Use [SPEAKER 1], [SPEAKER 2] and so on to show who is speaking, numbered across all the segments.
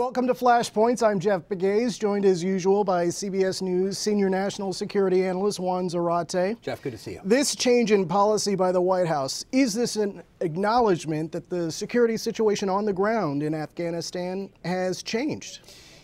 [SPEAKER 1] Welcome to Flashpoints. I'm Jeff Pegues, joined as usual by CBS News Senior National Security Analyst Juan Zarate.
[SPEAKER 2] Jeff, good to see you.
[SPEAKER 1] This change in policy by the White House, is this an acknowledgement that the security situation on the ground in Afghanistan has changed?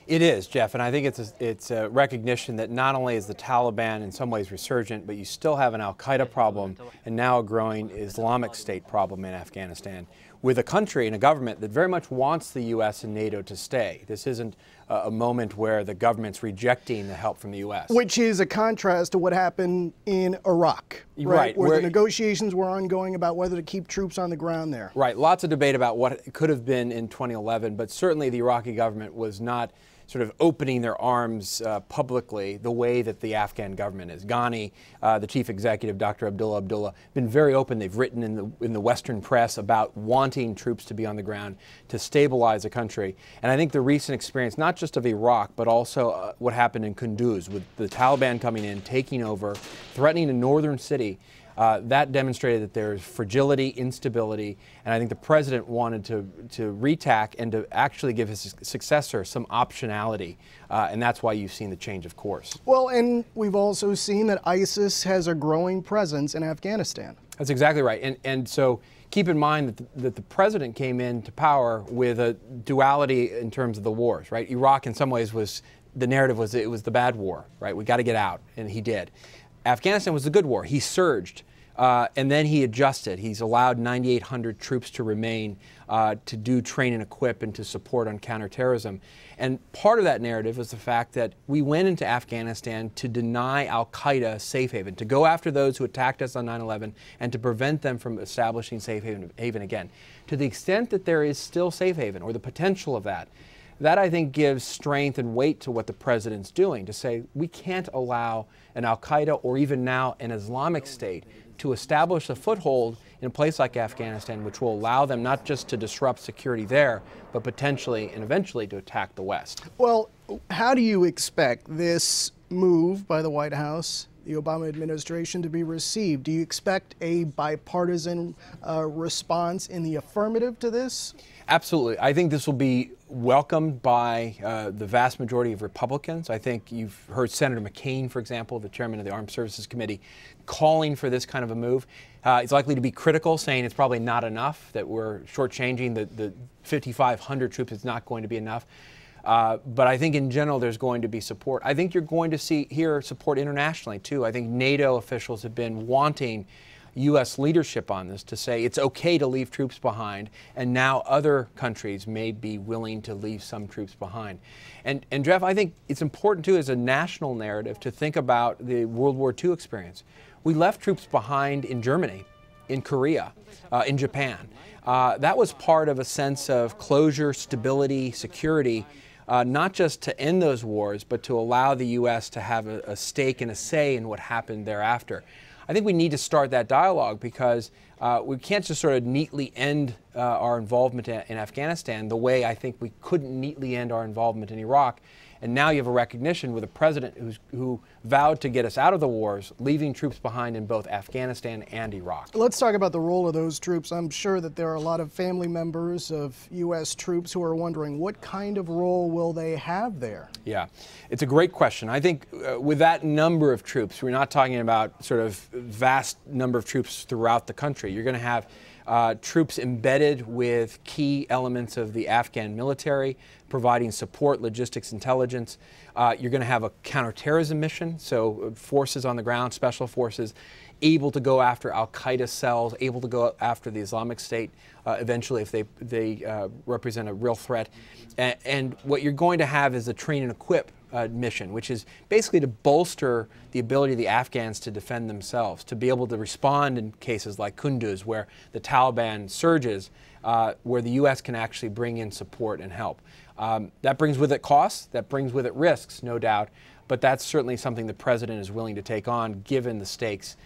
[SPEAKER 2] It is, Jeff, and I think it's a recognition that not only is the Taliban in some ways resurgent, but you still have an al-Qaeda problem and now a growing Islamic State problem in Afghanistan, with a country and a government that very much wants the U.S. and NATO to stay. This isn't a moment where the government's rejecting the help from the U.S.
[SPEAKER 1] Which is a contrast to what happened in Iraq, right? Where the negotiations were ongoing about whether to keep troops on the ground there.
[SPEAKER 2] Right. Lots of debate about what it could have been in 2011, but certainly the Iraqi government was not sort of opening their arms publicly the way that the Afghan government is. Ghani, the chief executive, Dr. Abdullah, been very open. They've written in the Western press about wanting troops to be on the ground to stabilize a country. And I think the recent experience, not just of Iraq, but also what happened in Kunduz, with the Taliban coming in, taking over, threatening a northern city, that demonstrated that there's fragility, instability, and I think the president wanted to re-tack and to actually give his successor some optionality, and that's why you've seen the change of course.
[SPEAKER 1] Well, and we've also seen that ISIS has a growing presence in Afghanistan.
[SPEAKER 2] That's exactly right, and so keep in mind that the president came into power with a duality in terms of the wars, right? Iraq in some ways the narrative was it was the bad war, right? We got to get out, and he did. Afghanistan was the good war. He surged, and then he adjusted. He's allowed 9,800 troops to remain to do train and equip and to support on counterterrorism. And part of that narrative was the fact that we went into Afghanistan to deny al-Qaeda safe haven, to go after those who attacked us on 9/11 and to prevent them from establishing safe haven again. To the extent that there is still safe haven, or the potential of that, that I think gives strength and weight to what the president's doing, to say we can't allow an al-Qaeda or even now an Islamic State to establish a foothold in a place like Afghanistan, which will allow them not just to disrupt security there, but potentially and eventually to attack the West.
[SPEAKER 1] Well, how do you expect this move by the White House, the Obama administration, to be received? Do you expect a bipartisan response in the affirmative to this?
[SPEAKER 2] Absolutely. I think this will be welcomed by the vast majority of Republicans. I think you've heard Senator McCain, for example, the chairman of the Armed Services Committee, calling for this kind of a move. He's likely to be critical, saying it's probably not enough, that we're shortchanging the 5,500 troops. It's not going to be enough. But I think in general there's going to be support. I think you're going to hear support internationally too. I think NATO officials have been wanting U.S. leadership on this, to say it's okay to leave troops behind, and now other countries may be willing to leave some troops behind. And Jeff, I think it's important too as a national narrative to think about the World War II experience. We left troops behind in Germany, in Korea, in Japan. That was part of a sense of closure, stability, security, not just to end those wars, but to allow the U.S. to have a stake and a say in what happened thereafter. I think we need to start that dialogue, because we can't just sort of neatly end our involvement in Afghanistan the way I think we couldn't neatly end our involvement in Iraq. And now you have a recognition with a president who vowed to get us out of the wars, leaving troops behind in both Afghanistan and Iraq.
[SPEAKER 1] Let's talk about the role of those troops. I'm sure that there are a lot of family members of U.S. troops who are wondering what kind of role will they have there?
[SPEAKER 2] Yeah, it's a great question. I think with that number of troops, we're not talking about sort of vast number of troops throughout the country. You're going to have troops embedded with key elements of the Afghan military, providing support, logistics, intelligence. You're going to have a counterterrorism mission, so forces on the ground, special forces, able to go after al-Qaeda cells, able to go after the Islamic State eventually if they represent a real threat. And what you're going to have is a train and equip mission, which is basically to bolster the ability of the Afghans to defend themselves, to be able to respond in cases like Kunduz, where the Taliban surges, where the U.S. can actually bring in support and help. That brings with it costs, that brings with it risks, no doubt, but that's certainly something the president is willing to take on given the stakes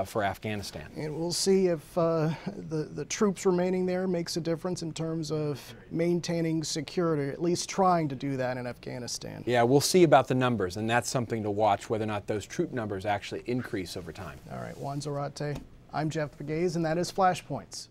[SPEAKER 2] for Afghanistan.
[SPEAKER 1] And we'll see if the troops remaining there makes a difference in terms of maintaining security, at least trying to do that in Afghanistan.
[SPEAKER 2] Yeah, we'll see about the numbers, and that's something to watch, whether or not those troop numbers actually increase over time.
[SPEAKER 1] All right, Juan Zarate, I'm Jeff Pegues, and that is Flashpoints.